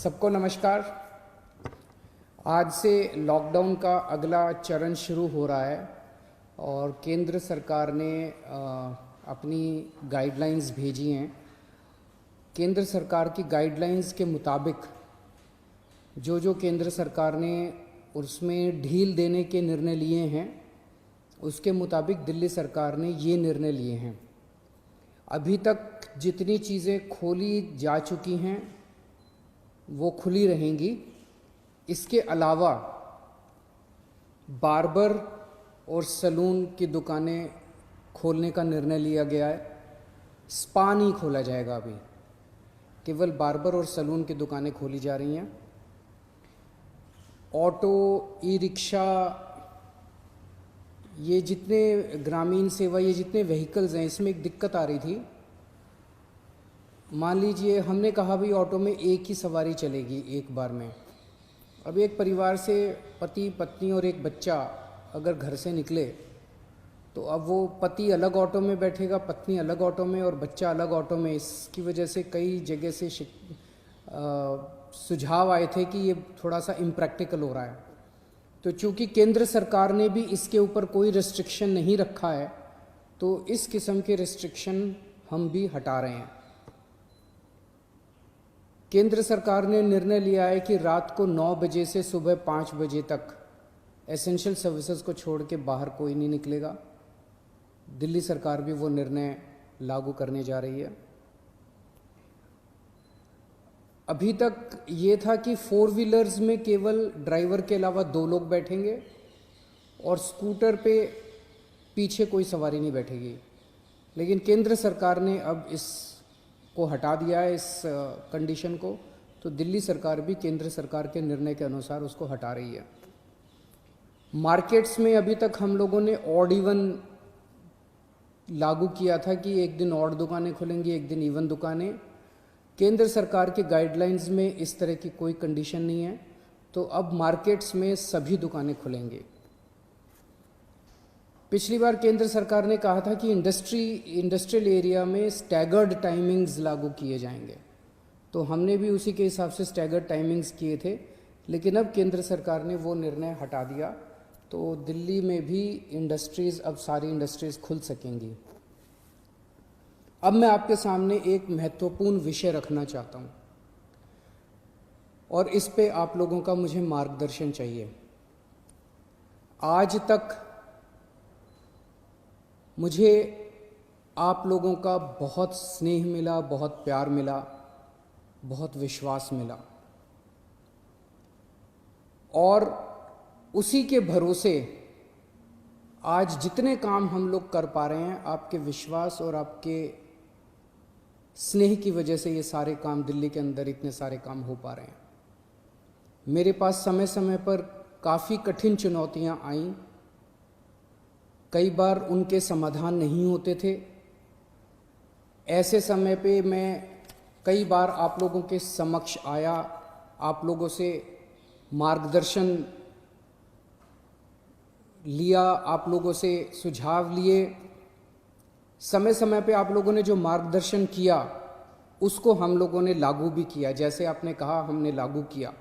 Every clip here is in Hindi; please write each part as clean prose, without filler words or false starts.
सबको नमस्कार। आज से लॉकडाउन का अगला चरण शुरू हो रहा है और केंद्र सरकार ने अपनी गाइडलाइंस भेजी हैं। केंद्र सरकार की गाइडलाइंस के मुताबिक जो केंद्र सरकार ने उसमें ढील देने के निर्णय लिए हैं, उसके मुताबिक दिल्ली सरकार ने ये निर्णय लिए हैं। अभी तक जितनी चीज़ें खोली जा चुकी हैं वो खुली रहेंगी। इसके अलावा बार्बर और सैलून की दुकानें खोलने का निर्णय लिया गया है। स्पा नहीं खोला जाएगा, अभी केवल बार्बर और सैलून की दुकानें खोली जा रही हैं। ऑटो, ई रिक्शा, ये जितने ग्रामीण सेवा, ये जितने व्हीकल्स हैं, इसमें एक दिक्कत आ रही थी। मान लीजिए हमने कहा भाई ऑटो में एक ही सवारी चलेगी एक बार में। अब एक परिवार से पति, पत्नी और एक बच्चा अगर घर से निकले तो अब वो पति अलग ऑटो में बैठेगा, पत्नी अलग ऑटो में और बच्चा अलग ऑटो में। इसकी वजह से कई जगह से सुझाव आए थे कि ये थोड़ा सा इम्प्रैक्टिकल हो रहा है। तो चूंकि केंद्र सरकार ने भी इसके ऊपर कोई रिस्ट्रिक्शन नहीं रखा है, तो इस किस्म के रिस्ट्रिक्शन हम भी हटा रहे हैं। केंद्र सरकार ने निर्णय लिया है कि रात को 9 बजे से सुबह 5 बजे तक एसेंशियल सर्विसेज को छोड़ के बाहर कोई नहीं निकलेगा। दिल्ली सरकार भी वो निर्णय लागू करने जा रही है। अभी तक ये था कि 4 व्हीलर्स में केवल ड्राइवर के अलावा 2 लोग बैठेंगे और स्कूटर पे पीछे कोई सवारी नहीं बैठेगी। लेकिन केंद्र सरकार ने अब इसको हटा दिया है, इस कंडीशन को। तो दिल्ली सरकार भी केंद्र सरकार के निर्णय के अनुसार उसको हटा रही है। मार्केट्स में अभी तक हम लोगों ने ऑड इवन लागू किया था कि एक दिन ऑड दुकानें खुलेंगी, एक दिन इवन दुकानें। केंद्र सरकार के गाइडलाइंस में इस तरह की कोई कंडीशन नहीं है, तो अब मार्केट्स में सभी दुकानें खुलेंगी। पिछली बार केंद्र सरकार ने कहा था कि इंडस्ट्रियल एरिया में स्टैगर्ड टाइमिंग्स लागू किए जाएंगे, तो हमने भी उसी के हिसाब से स्टैगर्ड टाइमिंग्स किए थे। लेकिन अब केंद्र सरकार ने वो निर्णय हटा दिया, तो दिल्ली में भी इंडस्ट्रीज़, अब सारी इंडस्ट्रीज़ खुल सकेंगी। अब मैं आपके सामने एक महत्वपूर्ण विषय रखना चाहता हूँ और इस पे आप लोगों का मुझे मार्गदर्शन चाहिए। आज तक मुझे आप लोगों का बहुत स्नेह मिला, बहुत प्यार मिला, बहुत विश्वास मिला और उसी के भरोसे आज जितने काम हम लोग कर पा रहे हैं, आपके विश्वास और आपके स्नेह की वजह से ये सारे काम, दिल्ली के अंदर इतने सारे काम हो पा रहे हैं। मेरे पास समय समय पर काफ़ी कठिन चुनौतियां आईं, कई बार उनके समाधान नहीं होते थे। ऐसे समय पे मैं कई बार आप लोगों के समक्ष आया, आप लोगों से मार्गदर्शन लिया, आप लोगों से सुझाव लिए। समय समय पे आप लोगों ने जो मार्गदर्शन किया उसको हम लोगों ने लागू भी किया। जैसे आपने कहा, हमने लागू किया।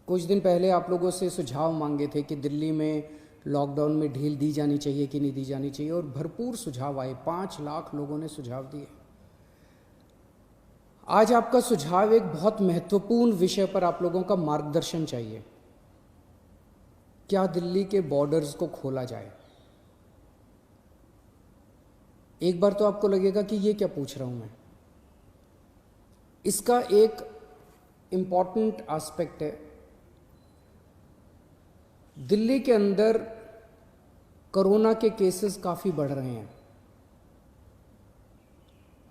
कुछ दिन पहले आप लोगों से सुझाव मांगे थे कि दिल्ली में लॉकडाउन में ढील दी जानी चाहिए कि नहीं दी जानी चाहिए, और भरपूर सुझाव आए। 5 लाख लोगों ने सुझाव दिए। आज आपका सुझाव एक बहुत महत्वपूर्ण विषय पर आप लोगों का मार्गदर्शन चाहिए। क्या दिल्ली के बॉर्डर्स को खोला जाए? एक बार तो आपको लगेगा कि ये क्या पूछ रहा हूं मैं। इसका एक इंपॉर्टेंट एस्पेक्ट है, दिल्ली के अंदर कोरोना के केसेस काफ़ी बढ़ रहे हैं।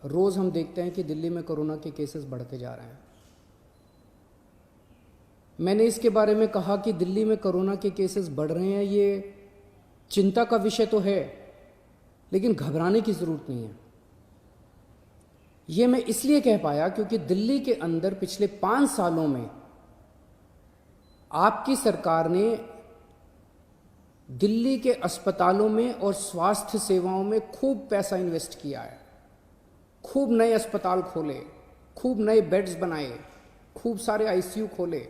रोज़ हम देखते हैं कि दिल्ली में कोरोना के केसेस बढ़ते जा रहे हैं। मैंने इसके बारे में कहा कि दिल्ली में कोरोना के केसेस बढ़ रहे हैं, ये चिंता का विषय तो है, लेकिन घबराने की ज़रूरत नहीं है। ये मैं इसलिए कह पाया क्योंकि दिल्ली के अंदर पिछले 5 सालों में आपकी सरकार ने दिल्ली के अस्पतालों में और स्वास्थ्य सेवाओं में खूब पैसा इन्वेस्ट किया है। खूब नए अस्पताल खोले, खूब नए बेड्स बनाए, खूब सारे आईसीयू खोले,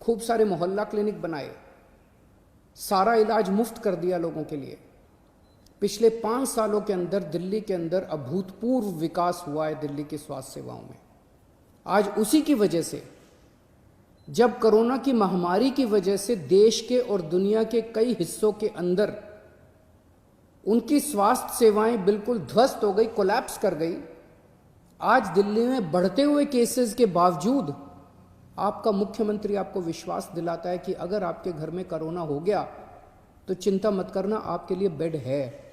खूब सारे मोहल्ला क्लिनिक बनाए, सारा इलाज मुफ्त कर दिया लोगों के लिए। पिछले 5 सालों के अंदर दिल्ली के अंदर अभूतपूर्व विकास हुआ है दिल्ली की स्वास्थ्य सेवाओं में। आज उसी की वजह से, जब कोरोना की महामारी की वजह से देश के और दुनिया के कई हिस्सों के अंदर उनकी स्वास्थ्य सेवाएं बिल्कुल ध्वस्त हो गई, कोलैप्स कर गई, आज दिल्ली में बढ़ते हुए केसेस के बावजूद आपका मुख्यमंत्री आपको विश्वास दिलाता है कि अगर आपके घर में कोरोना हो गया तो चिंता मत करना, आपके लिए बेड है,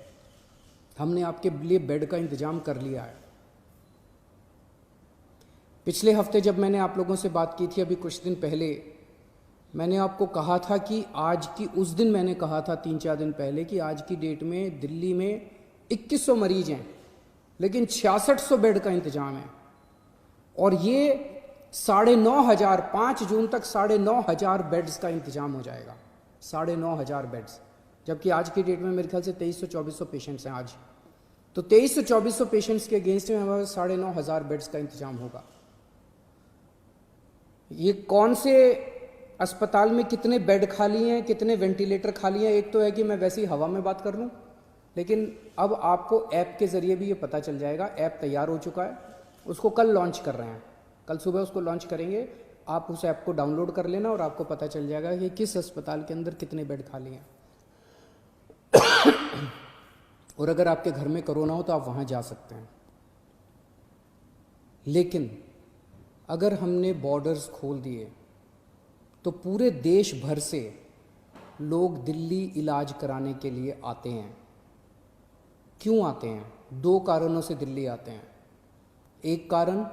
हमने आपके लिए बेड का इंतजाम कर लिया है। पिछले हफ्ते जब मैंने आप लोगों से बात की थी, अभी कुछ दिन पहले, मैंने आपको कहा था कि आज की, उस दिन मैंने कहा था 3-4 दिन पहले कि आज की डेट में दिल्ली में 2100 मरीज हैं, लेकिन 6600 बेड का इंतजाम है। और ये 9,500, 5 जून तक 9,500 बेड्स का इंतजाम हो जाएगा, 9,500 बेड्स। जबकि आज की डेट में मेरे ख्याल से 2300-2400 पेशेंट्स हैं आज। तो 2300-2400 पेशेंट्स के अगेंस्ट में हमारे 9,500 बेड्स का इंतजाम होगा। ये कौन से अस्पताल में कितने बेड खाली हैं, कितने वेंटिलेटर खाली हैं, एक तो है कि मैं वैसे ही हवा में बात कर लूँ, लेकिन अब आपको ऐप के ज़रिए भी ये पता चल जाएगा। ऐप तैयार हो चुका है, उसको कल लॉन्च कर रहे हैं, कल सुबह उसको लॉन्च करेंगे। आप उस ऐप को डाउनलोड कर लेना और आपको पता चल जाएगा कि किस अस्पताल के अंदर कितने बेड खाली हैं। और अगर आपके घर में कोरोना हो तो आप वहाँ जा सकते हैं। लेकिन अगर हमने बॉर्डर्स खोल दिए तो पूरे देश भर से लोग दिल्ली इलाज कराने के लिए आते हैं। क्यों आते हैं? 2 कारणों से दिल्ली आते हैं। एक कारण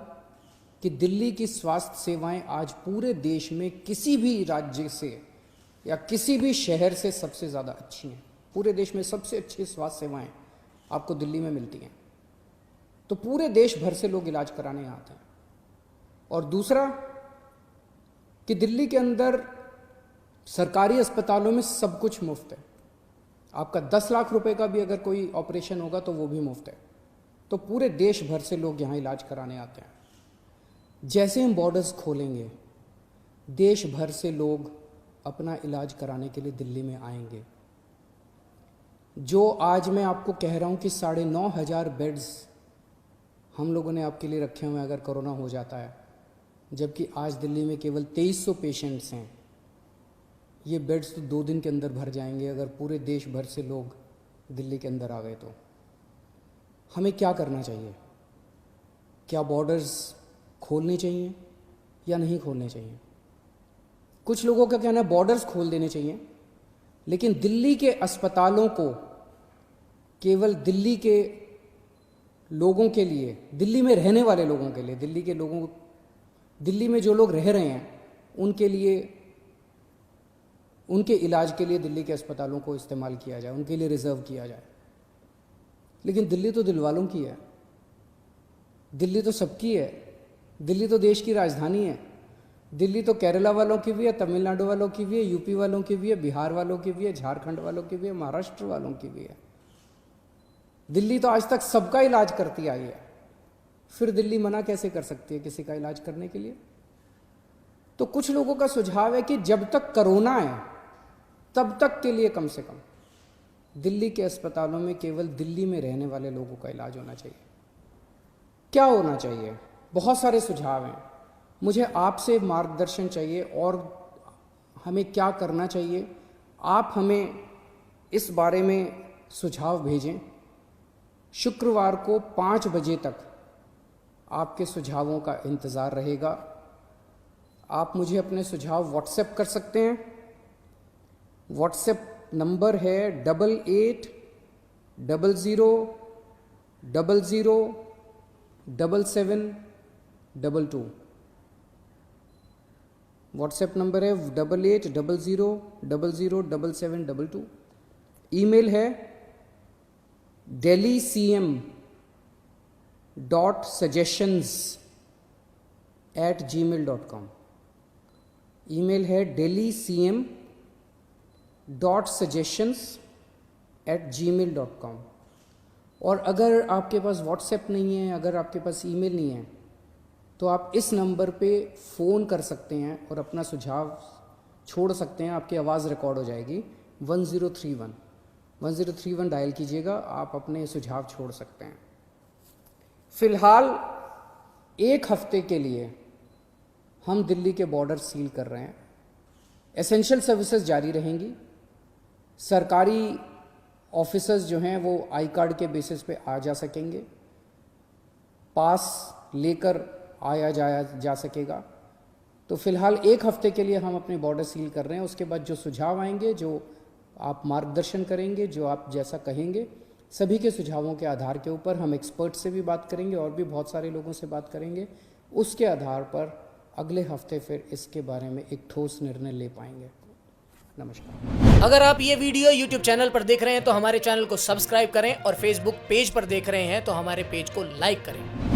कि दिल्ली की स्वास्थ्य सेवाएं आज पूरे देश में किसी भी राज्य से या किसी भी शहर से सबसे ज़्यादा अच्छी हैं। पूरे देश में सबसे अच्छी स्वास्थ्य सेवाएं आपको दिल्ली में मिलती हैं, तो पूरे देश भर से लोग इलाज कराने आते हैं। और दूसरा कि दिल्ली के अंदर सरकारी अस्पतालों में सब कुछ मुफ्त है। आपका 10 लाख रुपए का भी अगर कोई ऑपरेशन होगा तो वो भी मुफ्त है। तो पूरे देश भर से लोग यहाँ इलाज कराने आते हैं। जैसे हम बॉर्डर्स खोलेंगे, देश भर से लोग अपना इलाज कराने के लिए दिल्ली में आएंगे। जो आज मैं आपको कह रहा हूँ कि 9,500 बेड्स हम लोगों ने आपके लिए रखे हुए हैं अगर कोरोना हो जाता है, जबकि आज दिल्ली में केवल 2300 पेशेंट्स हैं। ये बेड्स तो 2 दिन के अंदर भर जाएंगे अगर पूरे देश भर से लोग दिल्ली के अंदर आ गए। तो हमें क्या करना चाहिए? क्या बॉर्डर्स खोलने चाहिए या नहीं खोलने चाहिए? कुछ लोगों का कहना है बॉर्डर्स खोल देने चाहिए, लेकिन दिल्ली के अस्पतालों को केवल दिल्ली के लोगों के लिए, दिल्ली में रहने वाले लोगों के लिए, दिल्ली में जो लोग रह रहे हैं उनके लिए, उनके इलाज के लिए दिल्ली के अस्पतालों को इस्तेमाल किया जाए, उनके लिए रिजर्व किया जाए। लेकिन दिल्ली तो दिल वालों की है, दिल्ली तो सबकी है, दिल्ली तो देश की राजधानी है। दिल्ली तो केरला वालों की भी है, तमिलनाडु वालों की भी है, यूपी वालों की भी है, बिहार वालों की भी है, झारखंड वालों की भी है, महाराष्ट्र वालों की भी है। दिल्ली तो आज तक सबका इलाज करती आई है, फिर दिल्ली मना कैसे कर सकती है किसी का इलाज करने के लिए? तो कुछ लोगों का सुझाव है कि जब तक कोरोना है तब तक के लिए कम से कम दिल्ली के अस्पतालों में केवल दिल्ली में रहने वाले लोगों का इलाज होना चाहिए। क्या होना चाहिए? बहुत सारे सुझाव हैं। मुझे आपसे मार्गदर्शन चाहिए और हमें क्या करना चाहिए। आप हमें इस बारे में सुझाव भेजें। शुक्रवार को 5 बजे तक आपके सुझावों का इंतज़ार रहेगा। आप मुझे अपने सुझाव व्हाट्सएप कर सकते हैं। व्हाट्सएप नंबर है 8800007722। व्हाट्सएप नंबर है 8800007722। ईमेल है delhi.cm.suggestions@gmail.com। ईमेल है delhi.cm.suggestions@gmail.com। और अगर आपके पास व्हाट्सएप नहीं है, अगर आपके पास ईमेल नहीं है, तो आप इस नंबर पे फ़ोन कर सकते हैं और अपना सुझाव छोड़ सकते हैं। आपकी आवाज़ रिकॉर्ड हो जाएगी। 1031 1031 डायल कीजिएगा, आप अपने सुझाव छोड़ सकते हैं। फ़िलहाल 1 हफ्ते के लिए हम दिल्ली के बॉर्डर सील कर रहे हैं। एसेंशियल सर्विसेज जारी रहेंगी। सरकारी ऑफिसर्स जो हैं वो आई कार्ड के बेसिस पे आ जा सकेंगे, पास लेकर आया जाया जा सकेगा। तो फिलहाल 1 हफ्ते के लिए हम अपने बॉर्डर सील कर रहे हैं। उसके बाद जो सुझाव आएंगे, जो आप मार्गदर्शन करेंगे, जो आप जैसा कहेंगे, सभी के सुझावों के आधार के ऊपर हम एक्सपर्ट से भी बात करेंगे और भी बहुत सारे लोगों से बात करेंगे। उसके आधार पर अगले हफ्ते फिर इसके बारे में एक ठोस निर्णय ले पाएंगे। नमस्कार। अगर आप ये वीडियो YouTube चैनल पर देख रहे हैं तो हमारे चैनल को सब्सक्राइब करें और Facebook पेज पर देख रहे हैं तो हमारे पेज को लाइक करें।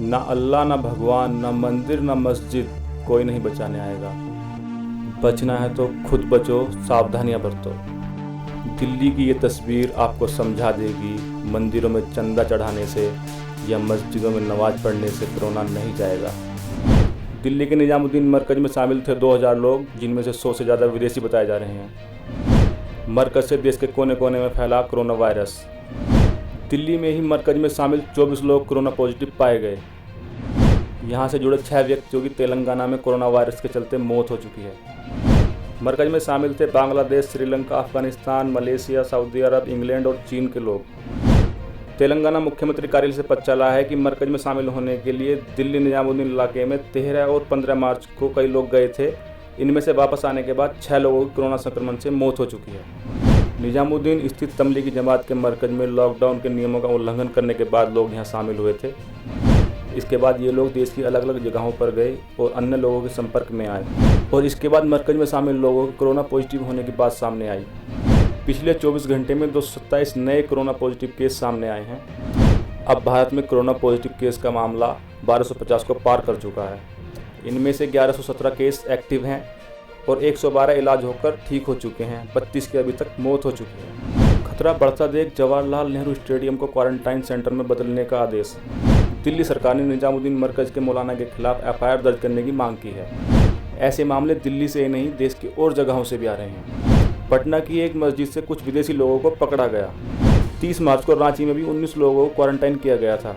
ना अल्लाह, ना भगवान, ना मंदिर, ना मस्जिद, कोई नहीं बचाने आएगा। बचना है तो खुद बचो, सावधानियां बरतो। दिल्ली की ये तस्वीर आपको समझा देगी, मंदिरों में चंदा चढ़ाने से या मस्जिदों में नमाज पढ़ने से कोरोना नहीं जाएगा। दिल्ली के निजामुद्दीन मरकज में शामिल थे 2000 लोग, जिनमें से 100 से ज़्यादा विदेशी बताए जा रहे हैं। मरकज से देश के कोने कोने में फैला कोरोना वायरस। दिल्ली में ही मरकज में शामिल 24 लोग कोरोना पॉजिटिव पाए गए। यहाँ से जुड़े 6 व्यक्तियों की तेलंगाना में कोरोना वायरस के चलते मौत हो चुकी है। मरकज में शामिल थे बांग्लादेश, श्रीलंका, अफगानिस्तान, मलेशिया, सऊदी अरब, इंग्लैंड और चीन के लोग। तेलंगाना मुख्यमंत्री कार्यालय से पता चला है कि मरकज में शामिल होने के लिए दिल्ली निजामुद्दीन इलाके में 13 और 15 मार्च को कई लोग गए थे। इनमें से वापस आने के बाद 6 लोगों की कोरोना संक्रमण से मौत हो चुकी है। निजामुद्दीन स्थित तबलीगी जमात के मरकज में लॉकडाउन के नियमों का उल्लंघन करने के बाद लोग यहाँ शामिल हुए थे। इसके बाद ये लोग देश की अलग अलग जगहों पर गए और अन्य लोगों के संपर्क में आए और इसके बाद मरकज में शामिल लोगों को कोरोना पॉजिटिव होने की बात सामने आई। पिछले 24 घंटे में 227 नए कोरोना पॉजिटिव केस सामने आए हैं। अब भारत में कोरोना पॉजिटिव केस का मामला 1250 को पार कर चुका है। इनमें से 1117 केस एक्टिव हैं और 112 इलाज होकर ठीक हो चुके हैं। 32 की अभी तक मौत हो चुकी है। खतरा बढ़ता देख जवाहरलाल नेहरू स्टेडियम को क्वारंटाइन सेंटर में बदलने का आदेश। दिल्ली सरकार ने निजामुद्दीन मरकज के मौलाना के खिलाफ FIR दर्ज करने की मांग की है। ऐसे मामले दिल्ली से ही नहीं, देश की और जगहों से भी आ रहे हैं। पटना की एक मस्जिद से कुछ विदेशी लोगों को पकड़ा गया। 30 मार्च को रांची में भी 19 लोगों को क्वारंटाइन किया गया था।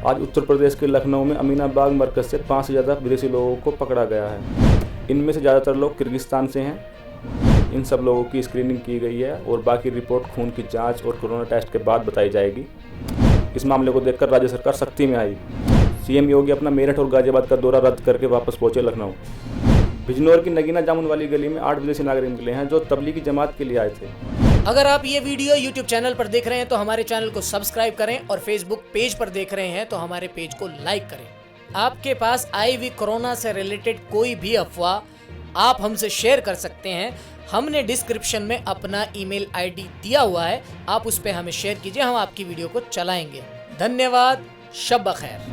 आज उत्तर प्रदेश के लखनऊ में अमीनाबाग मरकज से 5 से ज़्यादा विदेशी लोगों को पकड़ा गया है। इनमें से ज़्यादातर लोग किर्गिस्तान से हैं। इन सब लोगों की स्क्रीनिंग की गई है और बाकी रिपोर्ट खून की जांच और कोरोना टेस्ट के बाद बताई जाएगी। इस मामले को देखकर राज्य सरकार सख्ती में आई। CM योगी अपना मेरठ और गाजियाबाद का दौरा रद्द करके वापस पहुंचे लखनऊ। बिजनौर की नगीना जामुन वाली गली में 8 विदेशी नागरिक निकले हैं जो तबलीगी जमात के लिए आए थे। अगर आप ये वीडियो YouTube चैनल पर देख रहे हैं तो हमारे चैनल को सब्सक्राइब करें और Facebook पेज पर देख रहे हैं तो हमारे पेज को लाइक करें। आपके पास आई हुई कोरोना से रिलेटेड कोई भी अफवाह आप हमसे शेयर कर सकते हैं। हमने डिस्क्रिप्शन में अपना ईमेल ID दिया हुआ है, आप उस पर हमें शेयर कीजिए, हम आपकी वीडियो को चलाएंगे। धन्यवाद। शब बखैर।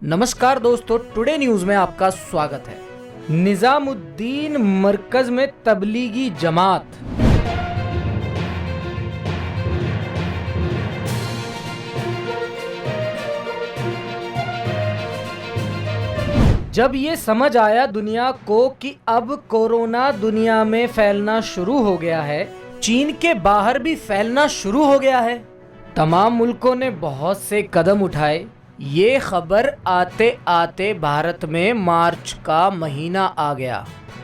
नमस्कार दोस्तों, टुडे न्यूज में आपका स्वागत है। निजामुद्दीन मरकज में तबलीगी जमात। जब ये समझ आया दुनिया को कि अब कोरोना दुनिया में फैलना शुरू हो गया है, चीन के बाहर भी फैलना शुरू हो गया है, तमाम मुल्कों ने बहुत से कदम उठाए। ये खबर आते आते भारत में मार्च का महीना आ गया।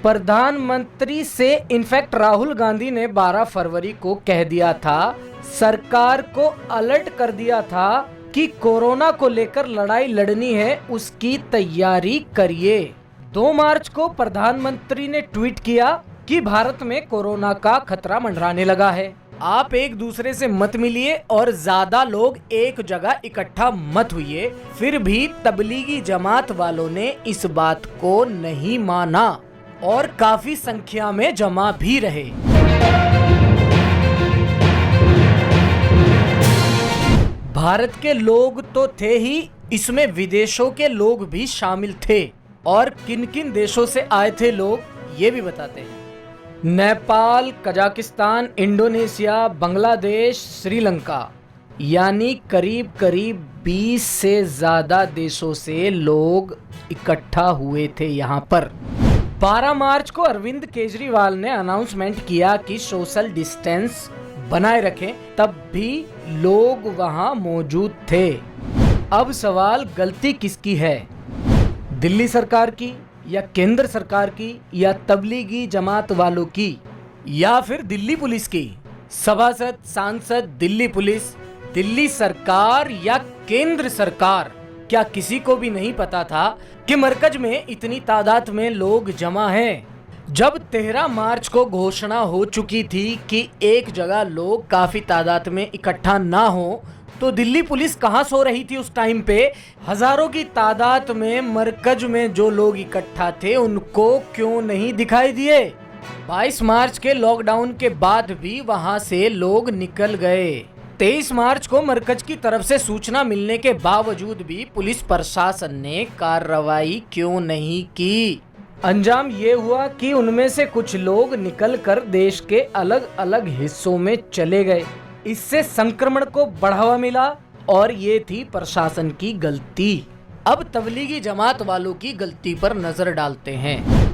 प्रधानमंत्री से इनफैक्ट राहुल गांधी ने 12 फरवरी को कह दिया था, सरकार को अलर्ट कर दिया था कि कोरोना को लेकर लड़ाई लड़नी है, उसकी तैयारी करिए। 2 मार्च को प्रधानमंत्री ने ट्वीट किया कि भारत में कोरोना का खतरा मंडराने लगा है, आप एक दूसरे से मत मिलिए और ज्यादा लोग एक जगह इकट्ठा मत हुइए। फिर भी तबलीगी जमात वालों ने इस बात को नहीं माना और काफी संख्या में जमा भी रहे। भारत के लोग तो थे ही, इसमें विदेशों के लोग भी शामिल थे। और किन किन देशों से आए थे लोग, ये भी बताते हैं। नेपाल, कजाकिस्तान, इंडोनेशिया, बांग्लादेश, श्रीलंका, यानी करीब करीब 20 से ज़्यादा देशों से लोग इकट्ठा हुए थे यहाँ पर। 12 मार्च को अरविंद केजरीवाल ने अनाउंसमेंट किया कि सोशल डिस्टेंस बनाए रखें, तब भी लोग वहां मौजूद थे। अब सवाल गलती किसकी है? दिल्ली सरकार की, या केंद्र सरकार की, या तबलीगी जमात वालों की, या फिर दिल्ली पुलिस की? सभासद, सांसद, दिल्ली पुलिस, दिल्ली सरकार या केंद्र सरकार? क्या किसी को भी नहीं पता था कि मरकज में इतनी तादाद में लोग जमा हैं? जब 13 मार्च को घोषणा हो चुकी थी कि एक जगह लोग काफी तादाद में इकट्ठा ना हो, तो दिल्ली पुलिस कहां सो रही थी उस टाइम पे? हजारों की तादाद में मरकज में जो लोग इकट्ठा थे उनको क्यों नहीं दिखाई दिए? 22 मार्च के लॉकडाउन के बाद भी वहां से लोग निकल गए। 23 मार्च को मरकज की तरफ से सूचना मिलने के बावजूद भी पुलिस प्रशासन ने कार्रवाई क्यों नहीं की? अंजाम ये हुआ कि उनमें से कुछ लोग निकलकर देश के अलग अलग हिस्सों में चले गए। इससे संक्रमण को बढ़ावा मिला और ये थी प्रशासन की गलती। अब तबलीगी जमात वालों की गलती पर नजर डालते हैं।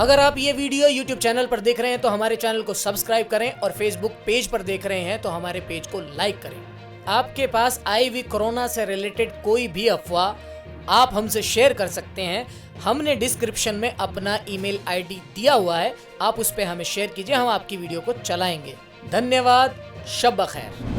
अगर आप ये वीडियो YouTube चैनल पर देख रहे हैं तो हमारे चैनल को सब्सक्राइब करें और Facebook पेज पर देख रहे हैं तो हमारे पेज को लाइक करें। आपके पास आई हुई कोरोना से रिलेटेड कोई भी अफवाह आप हमसे शेयर कर सकते हैं। हमने डिस्क्रिप्शन में अपना ईमेल आईडी दिया हुआ है, आप उस पर हमें शेयर कीजिए, हम आपकी वीडियो को चलाएंगे। धन्यवाद, शब बखैर।